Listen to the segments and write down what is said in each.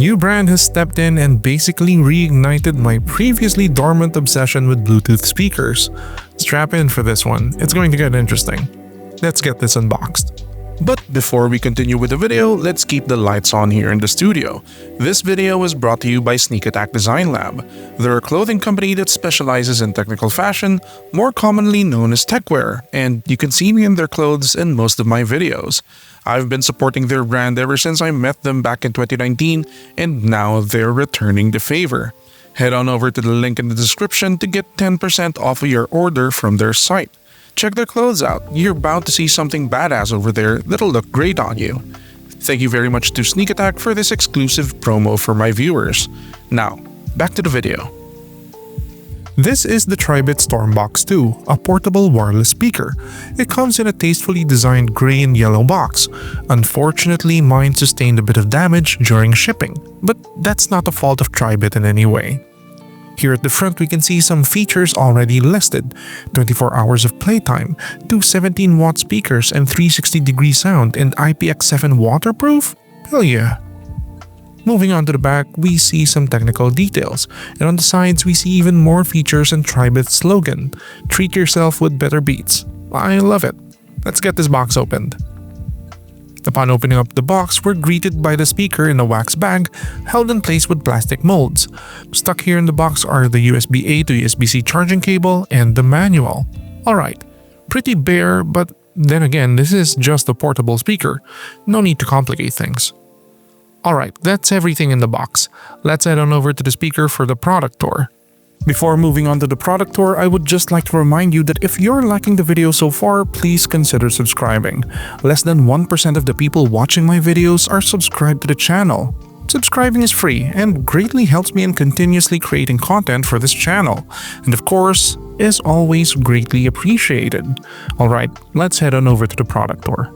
new brand has stepped in and basically reignited my previously dormant obsession with Bluetooth speakers. Strap in for this one, it's going to get interesting. Let's get this unboxed. But before we continue with the video, let's keep the lights on here in the studio. This video is brought to you by Sneak Attack Design Lab. They're a clothing company that specializes in technical fashion, more commonly known as techwear, and you can see me in their clothes in most of my videos. I've been supporting their brand ever since I met them back in 2019, and now they're returning the favor. Head on over to the link in the description to get 10% off of your order from their site. Check their clothes out, you're bound to see something badass over there that'll look great on you. Thank you very much to Sneak Attack for this exclusive promo for my viewers. Now, back to the video. This is the TRIBIT StormBox 2, a portable wireless speaker. It comes in a tastefully designed gray and yellow box. Unfortunately, mine sustained a bit of damage during shipping, but that's not the fault of TRIBIT in any way. Here at the front, we can see some features already listed: 24 hours of playtime, 2 17-watt speakers and 360-degree sound, and IPX7 waterproof? Hell yeah! Moving on to the back, we see some technical details, and on the sides we see even more features and TRIBIT's slogan, "Treat yourself with better beats." I love it. Let's get this box opened. Upon opening up the box, we're greeted by the speaker in a wax bag, held in place with plastic molds. Stuck here in the box are the USB-A to USB-C charging cable and the manual. Alright, pretty bare, but then again, this is just a portable speaker. No need to complicate things. Alright, that's everything in the box. Let's head on over to the speaker for the product tour. Before moving on to the product tour, I would just like to remind you that if you're liking the video so far, please consider subscribing. Less than 1% of the people watching my videos are subscribed to the channel. Subscribing is free and greatly helps me in continuously creating content for this channel, and of course, is always greatly appreciated. Alright, let's head on over to the product tour.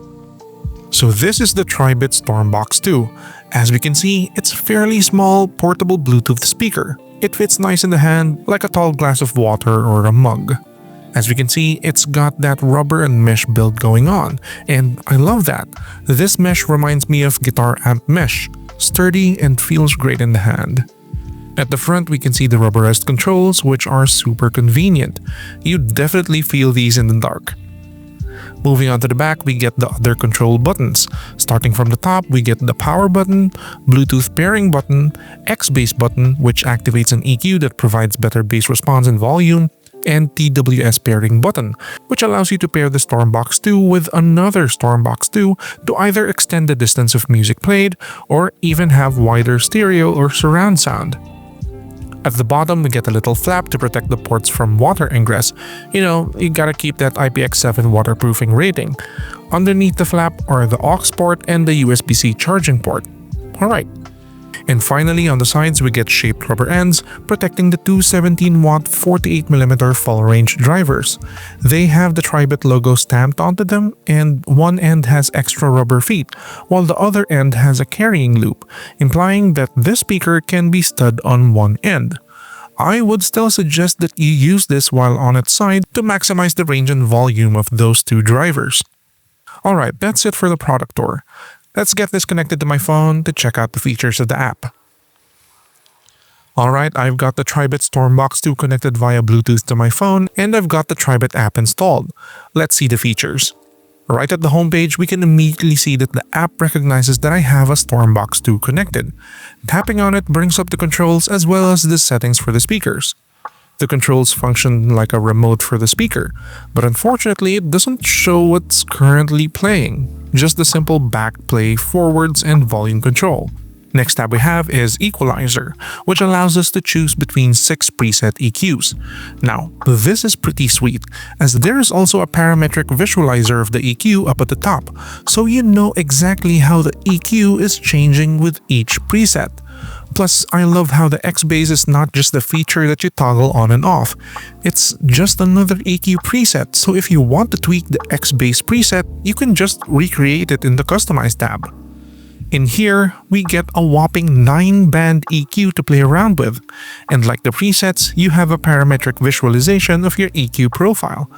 So this is the TRIBIT StormBox 2. As we can see, it's a fairly small portable Bluetooth speaker. It fits nice in the hand like a tall glass of water or a mug. As we can see, it's got that rubber and mesh build going on, and I love that. This mesh reminds me of guitar amp mesh, sturdy and feels great in the hand. At the front, we can see the rubberized controls, which are super convenient. You definitely feel these in the dark. Moving on to the back, we get the other control buttons. Starting from the top, we get the power button, Bluetooth pairing button, X-bass button, which activates an EQ that provides better bass response and volume, and TWS pairing button, which allows you to pair the StormBox 2 with another StormBox 2 to either extend the distance of music played or even have wider stereo or surround sound. At the bottom, we get a little flap to protect the ports from water ingress. You know, you gotta keep that IPX7 waterproofing rating. Underneath the flap are the aux port and the USB-C charging port. Alright. And finally, on the sides, we get shaped rubber ends protecting the two 17-watt 48mm full-range drivers. They have the TRIBIT logo stamped onto them, and one end has extra rubber feet, while the other end has a carrying loop, implying that this speaker can be stud on one end. I would still suggest that you use this while on its side to maximize the range and volume of those two drivers. Alright, that's it for the product tour. Let's get this connected to my phone to check out the features of the app. Alright, I've got the TRIBIT StormBox 2 connected via Bluetooth to my phone, and I've got the TRIBIT app installed. Let's see the features. Right at the homepage, we can immediately see that the app recognizes that I have a StormBox 2 connected. Tapping on it brings up the controls as well as the settings for the speakers. The controls function like a remote for the speaker, but unfortunately it doesn't show what's currently playing, just the simple back play, forwards, and volume control. Next tab we have is Equalizer, which allows us to choose between 6 preset EQs. Now, this is pretty sweet, as there is also a parametric visualizer of the EQ up at the top, so you know exactly how the EQ is changing with each preset. Plus, I love how the X-bass is not just the feature that you toggle on and off. It's just another EQ preset, so if you want to tweak the X-bass preset, you can just recreate it in the Customize tab. In here, we get a whopping 9-band EQ to play around with, and like the presets, you have a parametric visualization of your EQ profile.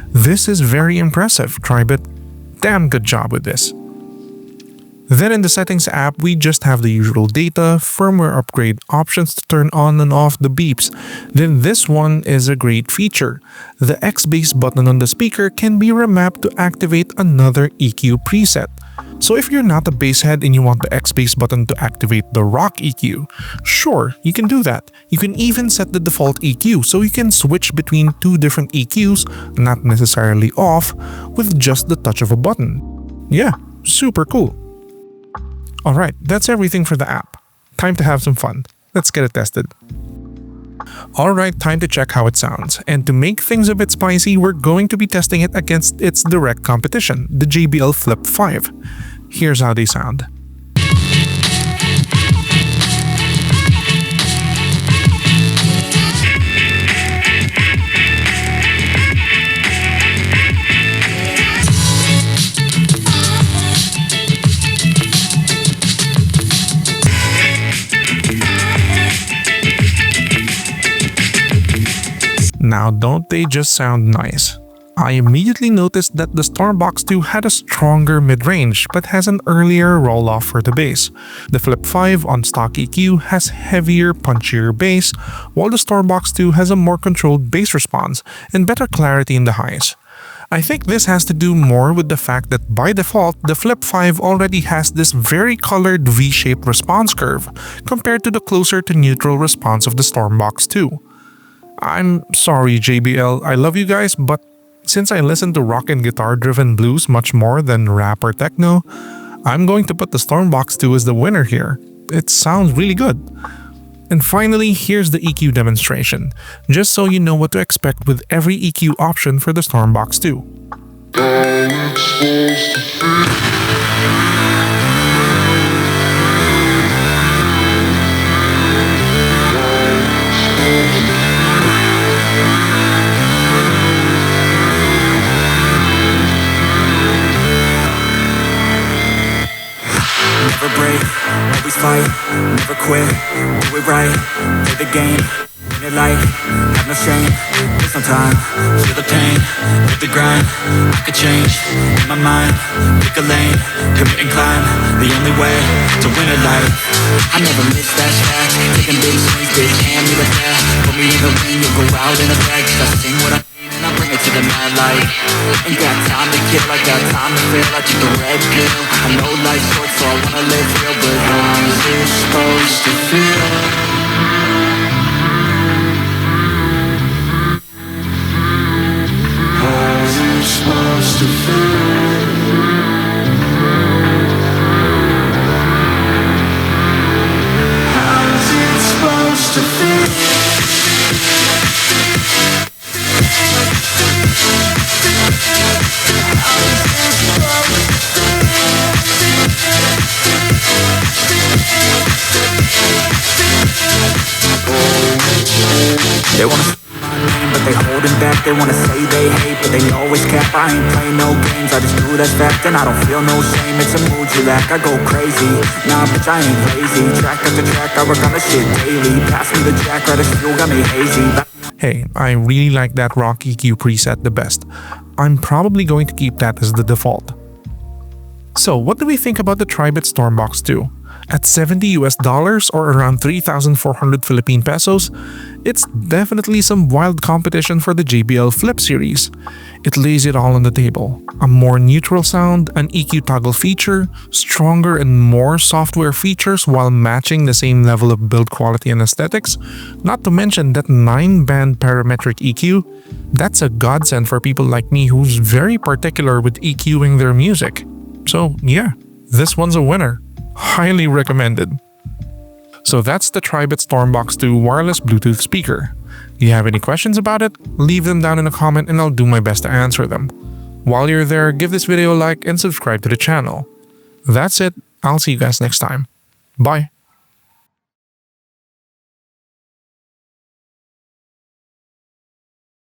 This is very impressive, TRIBIT. Damn good job with this. Then in the settings app, we just have the usual data, firmware upgrade, options to turn on and off the beeps. Then this one is a great feature. The X-Bass button on the speaker can be remapped to activate another EQ preset. So if you're not a bass head and you want the X-Bass button to activate the rock EQ, sure, you can do that. You can even set the default EQ so you can switch between two different EQs, not necessarily off, with just the touch of a button. Yeah, super cool. Alright, that's everything for the app. Time to have some fun. Let's get it tested. Alright, time to check how it sounds. And to make things a bit spicy, we're going to be testing it against its direct competition, the JBL Flip 5. Here's how they sound. Now, don't they just sound nice? I immediately noticed that the StormBox 2 had a stronger mid-range but has an earlier roll-off for the bass. The Flip 5 on stock EQ has heavier, punchier bass, while the StormBox 2 has a more controlled bass response and better clarity in the highs. I think this has to do more with the fact that by default, the Flip 5 already has this very colored V-shaped response curve compared to the closer to neutral response of the StormBox 2. I'm sorry JBL, I love you guys, but since I listen to rock and guitar driven blues much more than rap or techno, I'm going to put the StormBox 2 as the winner here. It sounds really good. And finally, here's the EQ demonstration, just so you know what to expect with every EQ option for the StormBox 2. Never break, always fight, never quit, do it right, play the game, win it life, have no shame, there's no time, feel the pain, hit the grind, I could change, in my mind, pick a lane, commit and climb, the only way to win it life. I never miss that track, taking big swings, bitch, hand me the bat, put me in the ring, you'll go out in a bag, cause I sing what I I bring it to the mad light. Ain't got time to kill, I got time to feel. I took the red pill. I know life's short, so I wanna live real. But how's it supposed to feel? How's it supposed to feel? How's it supposed to feel? They wanna say my name, but they holding back. They wanna say they hate, but they know it's cap. I ain't play no games, I just do that's fact. And I don't feel no shame, it's a mood you lack. I go crazy, nah bitch I ain't lazy. Track after track, I work on the shit daily. Pass me the jack, right as fuel, got me hazy. Hey, I really like that rock EQ preset the best. I'm probably going to keep that as the default. So what do we think about the TRIBIT StormBox 2? At $70 US or around 3,400 Philippine pesos, it's definitely some wild competition for the JBL Flip series. It lays it all on the table. A more neutral sound, an EQ toggle feature, stronger and more software features while matching the same level of build quality and aesthetics, not to mention that 9-band parametric EQ. That's a godsend for people like me who's very particular with EQing their music. So yeah, this one's a winner. Highly recommended. So that's the TRIBIT StormBox 2 wireless Bluetooth speaker. If you have any questions about it, leave them down in a comment and I'll do my best to answer them. While you're there, give this video a like and subscribe to the channel. That's it. I'll see you guys next time. Bye.